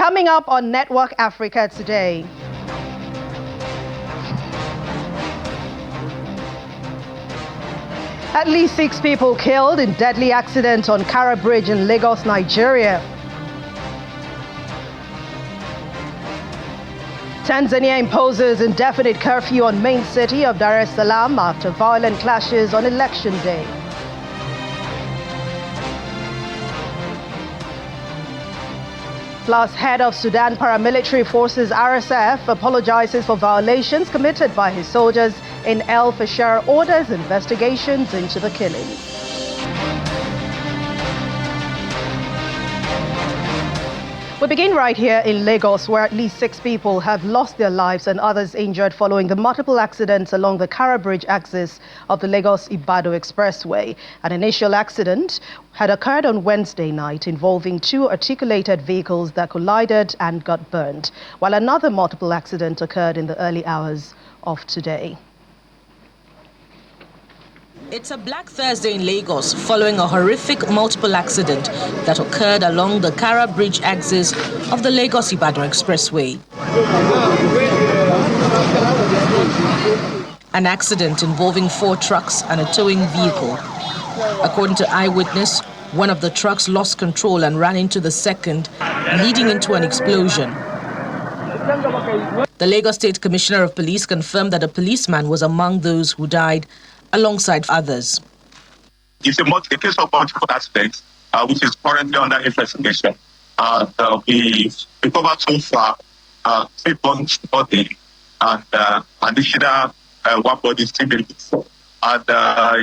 Coming up on Network Africa today. At least 6 people killed in deadly accident on Kara Bridge in Lagos, Nigeria. Tanzania imposes indefinite curfew on main city of Dar es Salaam after violent clashes on election day. Plus, head of Sudan paramilitary forces RSF apologizes for violations committed by his soldiers in Fasher, orders investigations into the killings. We begin right here in Lagos, where at least 6 people have lost their lives and others injured following the multiple accidents along the Kara Bridge axis of the Lagos-Ibadan Expressway. An initial accident had occurred on Wednesday night involving 2 articulated vehicles that collided and got burned, while another multiple accident occurred in the early hours of today. It's a Black Thursday in Lagos following a horrific multiple accident that occurred along the Kara Bridge axis of the Lagos-Ibadan Expressway. An accident involving 4 trucks and a towing vehicle. According to eyewitness, one of the trucks lost control and ran into the second, leading into an explosion. The Lagos State Commissioner of Police confirmed that a policeman was among those who died, alongside others. It's a case of multiple accidents, which is currently under investigation. We recovered so far 3 bodies and additional 1 body still being looked for. And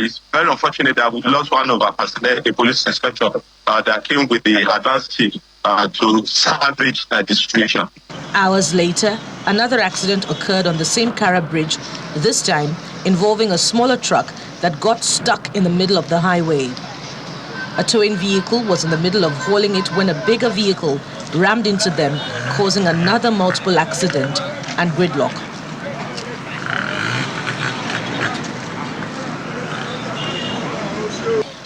it's very unfortunate that we lost one of our personnel, a police inspector, that came with the advanced team to salvage the situation. Hours later, another accident occurred on the same Kara Bridge, this time involving a smaller truck that got stuck in the middle of the highway. A towing vehicle was in the middle of hauling it when a bigger vehicle rammed into them, causing another multiple accident and gridlock.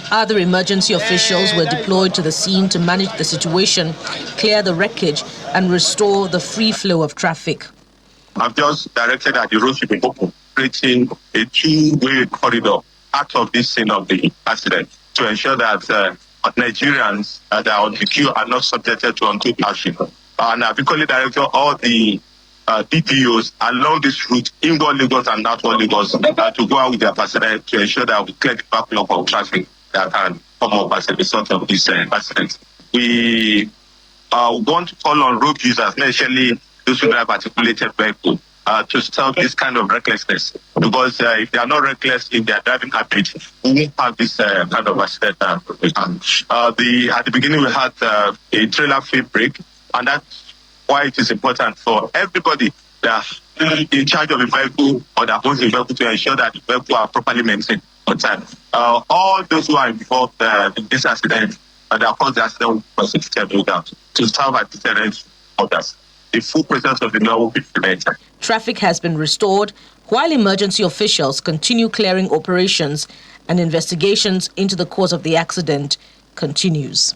Other emergency officials were deployed to the scene to manage the situation, clear the wreckage, and restore the free flow of traffic. I've just directed that the road should be open, creating a 2-way corridor out of this scene of the accident to ensure that Nigerians that are on the queue are not subjected to untold hardship. And I've equally directed all the DPOs along this route, inward Lagos and outward Lagos, to go out with their personnel to ensure that we clear the backlog of traffic that can come up as a result of this accident. We want to call on road users, especially those who drive articulated vehicles, to stop this kind of recklessness. Because if they are not reckless in their driving habit, we won't have this kind of accident. At the beginning, we had a trailer fail brake, and that's why it is important for everybody that is in charge of a vehicle or that owns a vehicle to ensure that the vehicle are properly maintained on time. All those who are involved in this accident, that caused the accident will be prosecuted to serve as deterrent others. The full presence of the law will be prevented. Traffic has been restored, while emergency officials continue clearing operations and investigations into the cause of the accident continues.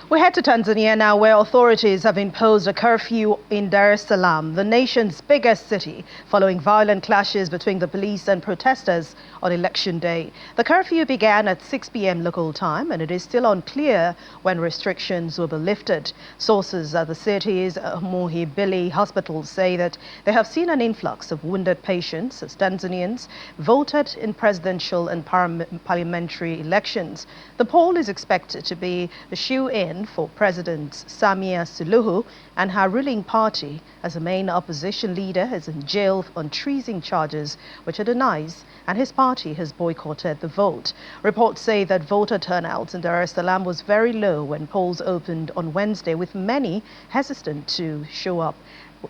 We head to Tanzania now, where authorities have imposed a curfew in Dar es Salaam, the nation's biggest city, following violent clashes between the police and protesters on election day. The curfew began at 6 p.m. local time, and it is still unclear when restrictions will be lifted. Sources at the city's Muhimbili hospital say that they have seen an influx of wounded patients as Tanzanians voted in presidential and parliamentary elections. The poll is expected to be the shoe-in for President Samia Suluhu, and her ruling party, as the main opposition leader, is in jail on treason charges which he denies, and his party has boycotted the vote. Reports say that voter turnout in Dar es Salaam was very low when polls opened on Wednesday, with many hesitant to show up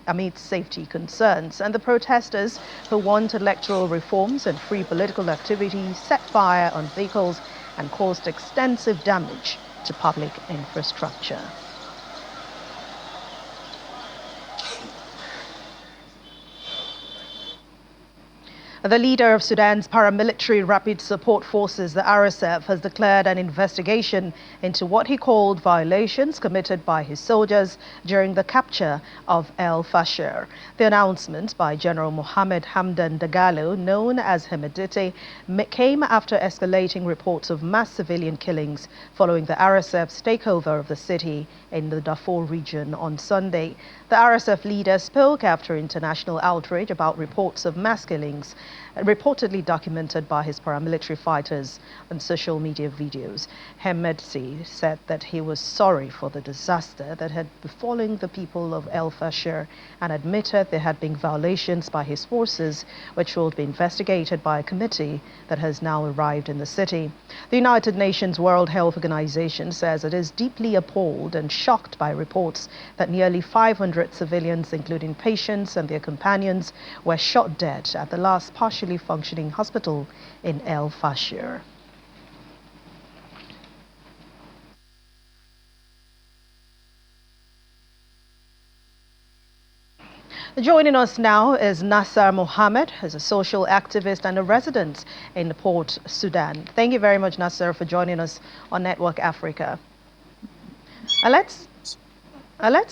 amid safety concerns. And the protesters, who want electoral reforms and free political activity, set fire on vehicles and caused extensive damage to public infrastructure. The leader of Sudan's paramilitary rapid support forces, the RSF, has declared an investigation into what he called violations committed by his soldiers during the capture of El Fasher. The announcement by General Mohammed Hamdan Dagalo, known as Hemedti, came after escalating reports of mass civilian killings following the RSF's takeover of the city in the Darfur region on Sunday. The RSF leader spoke after international outrage about reports of mass killings reportedly documented by his paramilitary fighters on social media videos. Hemedti said that he was sorry for the disaster that had befallen the people of El Fasher and admitted there had been violations by his forces, which will be investigated by a committee that has now arrived in the city. The United Nations World Health Organization says it is deeply appalled and shocked by reports that nearly 500 civilians, including patients and their companions, were shot dead at the last partially functioning hospital in El Fasher. Joining us now is Nasser Mohammed, who's a social activist and a resident in Port Sudan. Thank you very much, Nasser, for joining us on Network Africa. Let's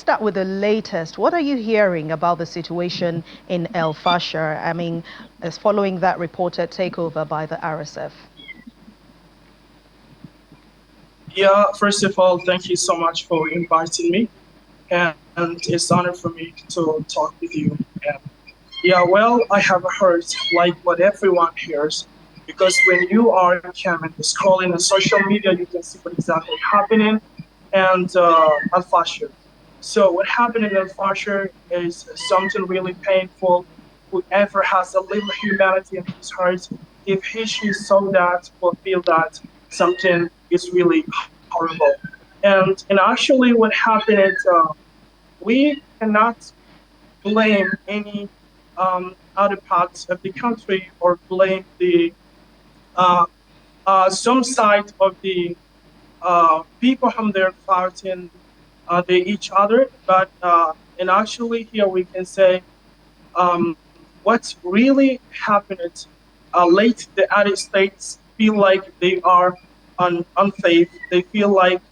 start with the latest. What are you hearing about the situation in El Fasher? I mean, as following that reported takeover by the RSF. Yeah, first of all, thank you so much for inviting me. And it's an honor for me to talk with you. And yeah, well, I have heard like what everyone hears, because when you are scrolling on social media, you can see what exactly happening and Al Fasher. So what happened in Al Fasher is something really painful. Whoever has a little humanity in his heart, if she saw that, will feel that something is really horrible. And actually, what happened is we cannot blame any other parts of the country or blame the uh, some side of the people whom they're fighting they each other. But and actually here we can say what's really happened late the United States feel like they are unsafe. They feel like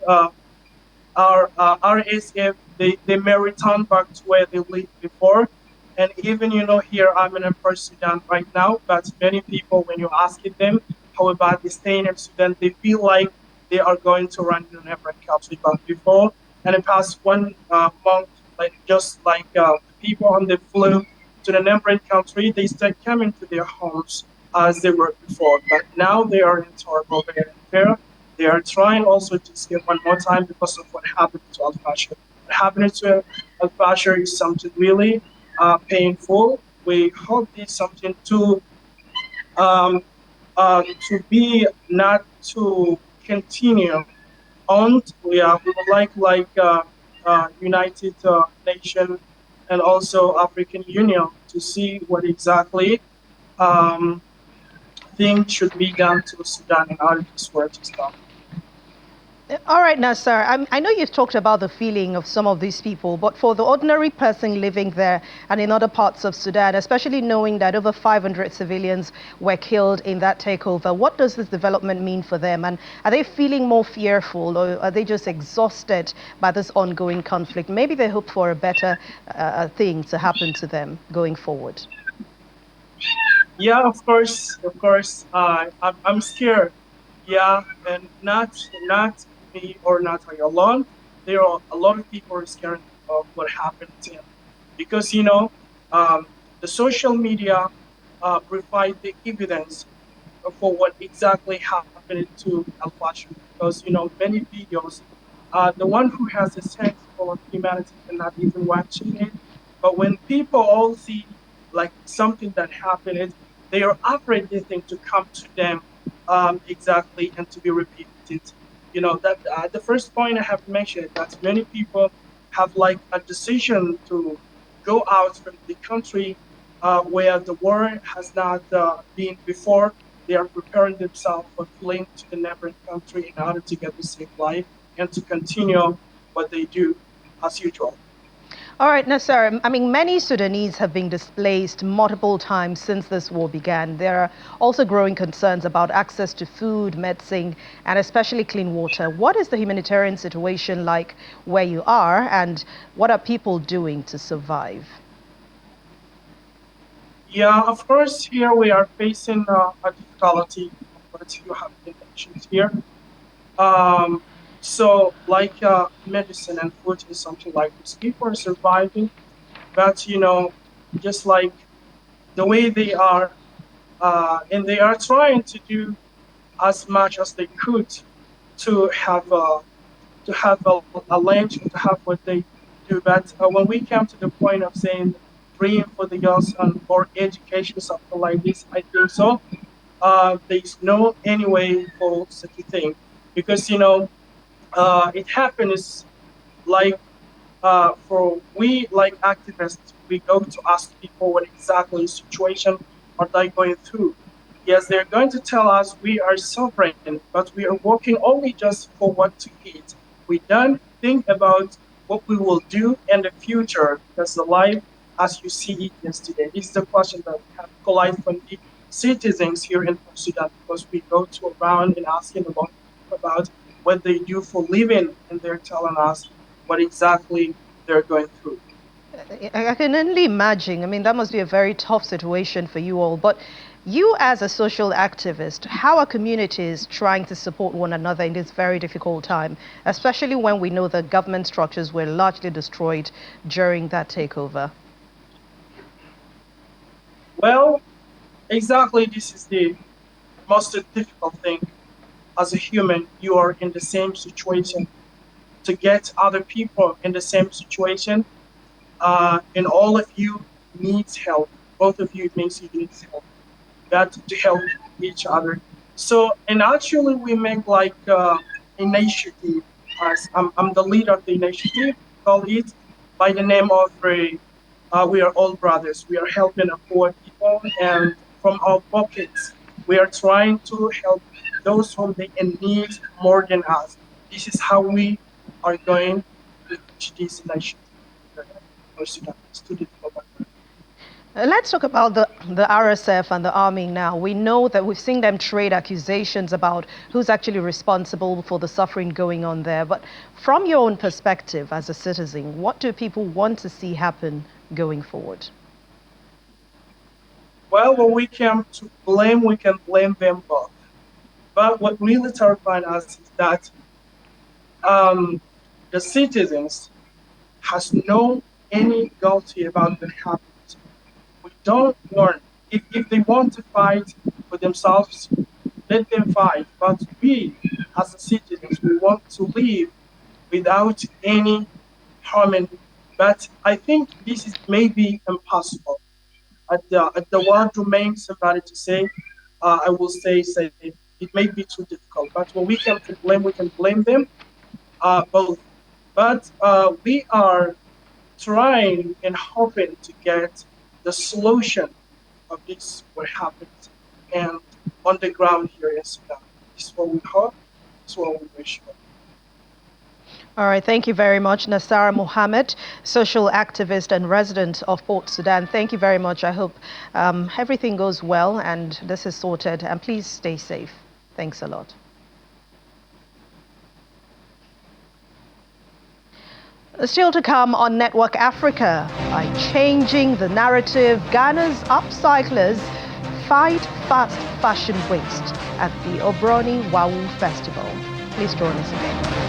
our RSF, they may return back to where they lived before. And even, here I'm in Sudan right now, but many people, when you ask them how about they staying in Sudan, they feel like they are going to run in a neighboring country. But before, and the past 1 month, like just like the people on the flew to the neighboring country, they start coming to their homes as they were before. But now they are in terrible, they are in fear. They are trying also to escape one more time because of what happened to Al Fasher. What happened to Al Fasher is something really painful. We hope this something to be not to continue on. We would like United Nation and also African Union to see what exactly um, things should be done to Sudan in order for this war to stop. All right, now, sir, I know you've talked about the feeling of some of these people, but for the ordinary person living there and in other parts of Sudan, especially knowing that over 500 civilians were killed in that takeover, what does this development mean for them? And are they feeling more fearful, or are they just exhausted by this ongoing conflict? Maybe they hope for a better thing to happen to them going forward. Yeah, of course, of course. I'm scared. Yeah, and not me or not I alone. There are a lot of people are scared of what happened to him, because um, the social media provide the evidence for what exactly happened to Al Bashir. Because many videos, the one who has a sense of humanity cannot even watching it. But when people all see like something that happened, they are afraid this thing to come to them exactly and to be repeated. That the first point I have mentioned, that many people have like a decision to go out from the country where the war has not been before. They are preparing themselves for fleeing to the neighboring country in order to get a safe life and to continue what they do as usual. All right, Nasser, I mean, many Sudanese have been displaced multiple times since this war began. There are also growing concerns about access to food, medicine, and especially clean water. What is the humanitarian situation like where you are, and what are people doing to survive? Yeah, of course, here we are facing a difficulty, but you have been mentioned here. Um, so, like medicine and food is something like this. People are surviving, but just like the way they are, and they are trying to do as much as they could to have a lunch and to have what they do. But when we come to the point of saying dream for the youth and or education, something like this, I think so. There's no any way for such a thing because it happens like for we like activists, we go to ask people what exactly situation are they going through. Yes, they're going to tell us we are suffering, but we are working only just for what to eat. We don't think about what we will do in the future because the life as you see it yesterday. This is the question that we have collide from the citizens here in Sudan because we go to around and asking about what they do for living and they're telling us what exactly they're going through. I can only imagine. I mean, that must be a very tough situation for you all. But you, as a social activist, how are communities trying to support one another in this very difficult time, especially when we know the government structures were largely destroyed during that takeover? Well, exactly this is the most difficult thing. As a human, you are in the same situation. To get other people in the same situation, and all of you needs help. Both of you means you need help. That to help each other. So, and actually, we make like initiative. As I'm the leader of the initiative, call it by the name of we are all brothers. We are helping the poor people, and from our pockets, we are trying to help those whom they in need more than us. This is how we are going to reach this initiative. Or Sudan, student development. Let's talk about the RSF and the army now. We know that we've seen them trade accusations about who's actually responsible for the suffering going on there. But from your own perspective as a citizen, what do people want to see happen going forward? Well, when we come to blame, we can blame them both. But what really terrifies us is that um, the citizens has no any guilty about what happened. We don't want, if they want to fight for themselves, let them fight. But we, as citizens, we want to live without any harming. But I think this is maybe impossible. At the one domain, somebody to say, I will say it may be too difficult. But when we come to blame, we can blame them both. But we are trying and hoping to get the solution of this what happened and on the ground here in Sudan. This is what we hope. This is what we wish for. All right, thank you very much, Nasara Mohammed, social activist and resident of Port Sudan. Thank you very much. I hope everything goes well and this is sorted. And please stay safe. Thanks a lot. Still to come on Network Africa, by changing the narrative, Ghana's upcyclers fight fast fashion waste at the Obroni Wawu Festival. Please join us again.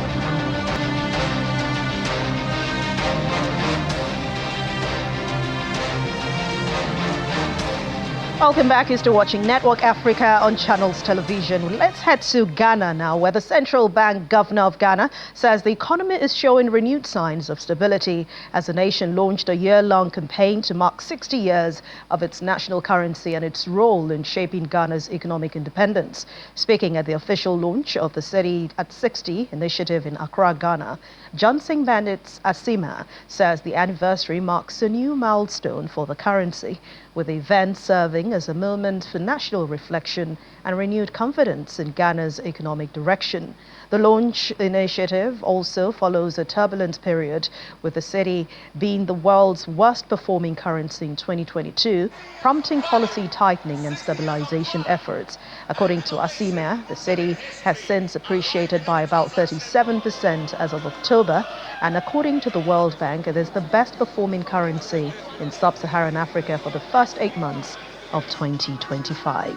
Welcome back. You're still watching Network Africa on Channels Television. Let's head to Ghana now, where the Central Bank Governor of Ghana says the economy is showing renewed signs of stability as the nation launched a year-long campaign to mark 60 years of its national currency and its role in shaping Ghana's economic independence. Speaking at the official launch of the City at 60 initiative in Accra, Ghana, Johnson Bandits Asima says the anniversary marks a new milestone for the currency, with the event serving serving as a moment for national reflection and renewed confidence in Ghana's economic direction. The launch initiative also follows a turbulent period, with the cedi being the world's worst performing currency in 2022, prompting policy tightening and stabilization efforts. According to ASIMA, the cedi has since appreciated by about 37% as of October, and according to the World Bank, it is the best performing currency in sub-Saharan Africa for the first 8 months of 2025.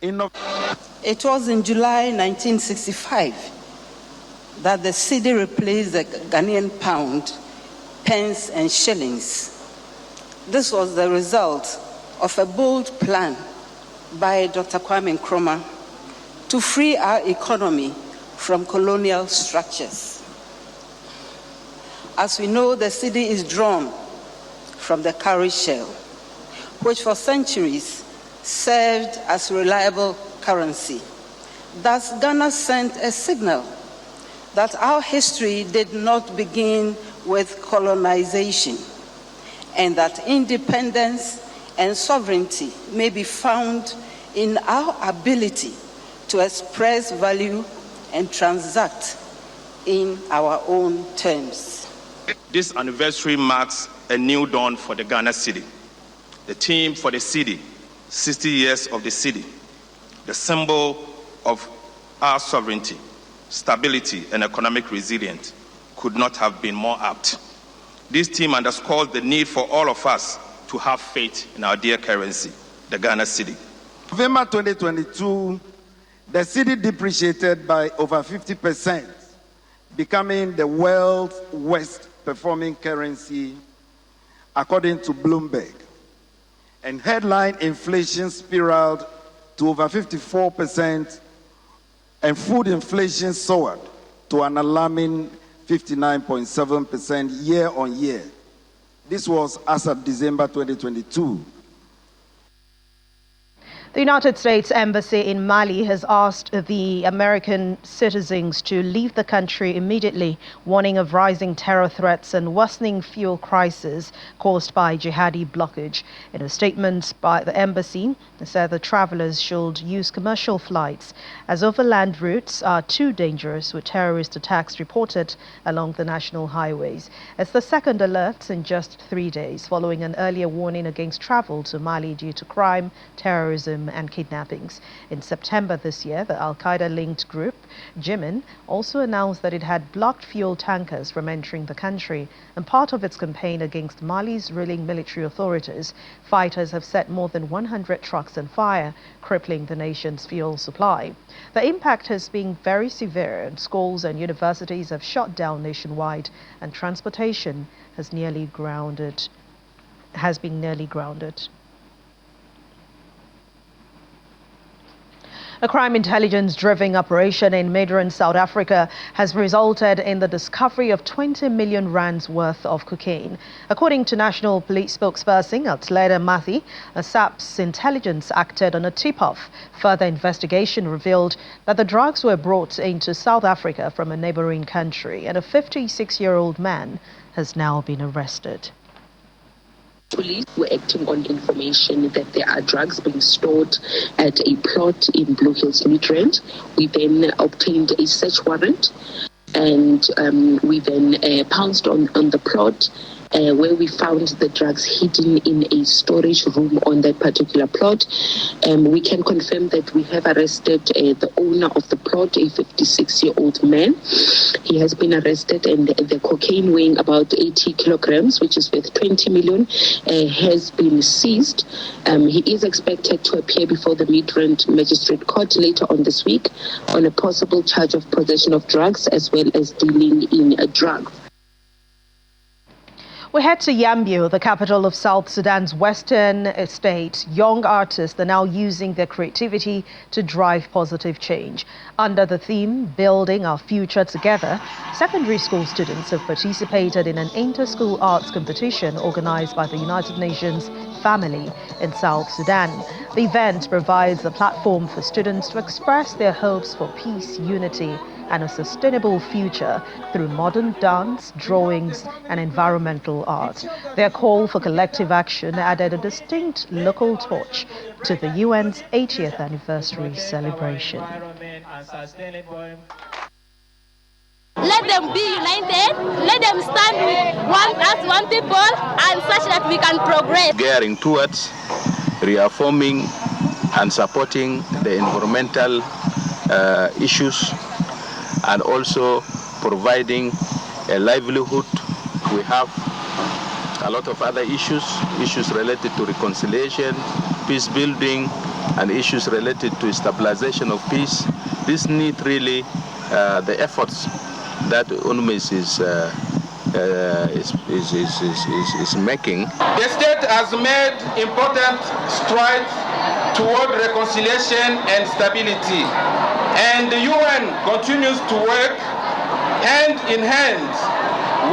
It was in July 1965 that the cedi replaced the Ghanaian pound, pence and shillings. This was the result of a bold plan by Dr. Kwame Nkrumah to free our economy from colonial structures. As we know, the cedi is drawn from the cowrie shell, which for centuries served as reliable currency. Thus, Ghana sent a signal that our history did not begin with colonization, and that independence and sovereignty may be found in our ability to express value and transact in our own terms. This anniversary marks a new dawn for the Ghana cedi. The theme for the cedi, 60 years of the cedi, the symbol of our sovereignty, stability, and economic resilience, could not have been more apt. This theme underscores the need for all of us to have faith in our dear currency, the Ghana cedi. November 2022, the cedi depreciated by over 50%, becoming the world's worst performing currency, according to Bloomberg. And headline inflation spiraled to over 54%, and food inflation soared to an alarming 59.7% year on year. This was as of December 2022. The United States Embassy in Mali has asked the American citizens to leave the country immediately, warning of rising terror threats and worsening fuel crisis caused by jihadi blockage. In a statement by the embassy, they said the travelers should use commercial flights, as overland routes are too dangerous with terrorist attacks reported along the national highways. It's the second alert in just 3 days, following an earlier warning against travel to Mali due to crime, terrorism, and kidnappings. In September this year, the Al-Qaeda-linked group, Jimin, also announced that it had blocked fuel tankers from entering the country. And part of its campaign against Mali's ruling military authorities, fighters have set more than 100 trucks on fire, crippling the nation's fuel supply. The impact has been very severe, and schools and universities have shut down nationwide, and transportation has been nearly grounded. A crime intelligence-driven operation in Midrand, South Africa, has resulted in the discovery of 20 million rands worth of cocaine. According to National Police spokesperson Atleda Mathi, SAP's intelligence acted on a tip-off. Further investigation revealed that the drugs were brought into South Africa from a neighboring country, and a 56-year-old man has now been arrested. Police were acting on information that there are drugs being stored at a plot in Blue Hills Midrand. We then obtained a search warrant, and we then pounced on the plot, where we found the drugs hidden in a storage room on that particular plot. We can confirm that we have arrested the owner of the plot, a 56-year-old man. He has been arrested, and the cocaine weighing about 80 kilograms, which is worth 20 million, has been seized. He is expected to appear before the Midrand Magistrate Court later on this week on a possible charge of possession of drugs as well as dealing in a drug. We head to Yambio, the capital of South Sudan's western state. Young artists are now using their creativity to drive positive change. Under the theme, Building Our Future Together, secondary school students have participated in an inter-school arts competition organized by the United Nations Family in South Sudan. The event provides a platform for students to express their hopes for peace, unity, and a sustainable future through modern dance, drawings, and environmental art. Their call for collective action added a distinct local touch to the UN's 80th anniversary celebration. Let them be united, let them stand as one people, and such that we can progress. Gearing towards reaffirming and supporting the environmental issues and also providing a livelihood. We have a lot of other issues related to reconciliation, peace building, and issues related to stabilization of peace. This need really the efforts that UNMISS is making. The state has made important strides toward reconciliation and stability, and the UN continues to work hand in hand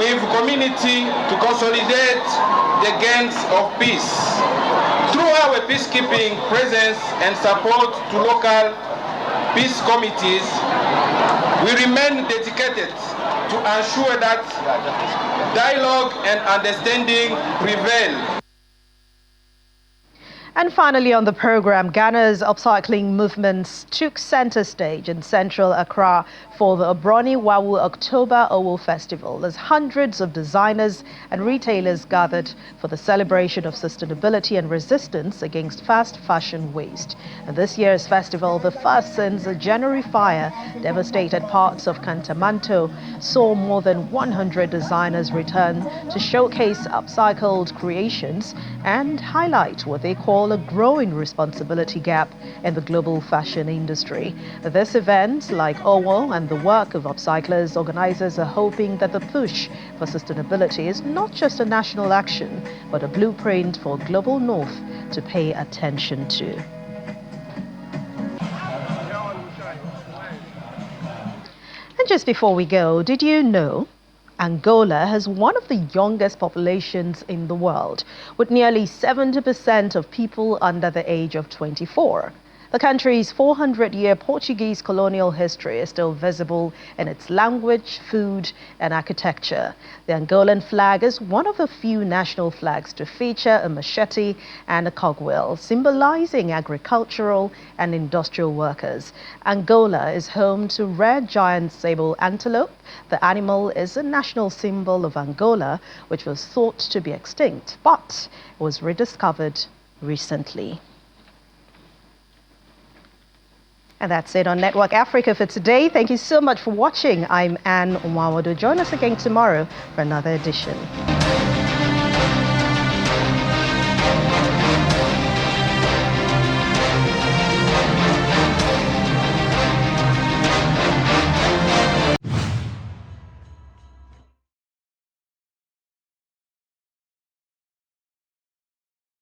with community to consolidate the gains of peace. Through our peacekeeping presence and support to local peace committees, we remain dedicated to ensure that dialogue and understanding prevail. And finally on the program, Ghana's upcycling movements took center stage in central Accra for the Obroni Wawu October Owo Festival, as hundreds of designers and retailers gathered for the celebration of sustainability and resistance against fast fashion waste. And this year's festival, the first since a January fire devastated parts of Kantamanto, saw more than 100 designers return to showcase upcycled creations and highlight what they call a growing responsibility gap in the global fashion industry. This event, like Owo and the work of upcyclers, organizers are hoping that the push for sustainability is not just a national action, but a blueprint for global north to pay attention to. And just before we go, did you know Angola has one of the youngest populations in the world, with nearly 70% of people under the age of 24. The country's 400-year Portuguese colonial history is still visible in its language, food, and architecture. The Angolan flag is one of the few national flags to feature a machete and a cogwheel, symbolizing agricultural and industrial workers. Angola is home to red giant sable antelope. The animal is a national symbol of Angola, which was thought to be extinct, but was rediscovered recently. And that's it on Network Africa for today. Thank you so much for watching. I'm Anne Omawado. Join us again tomorrow for another edition.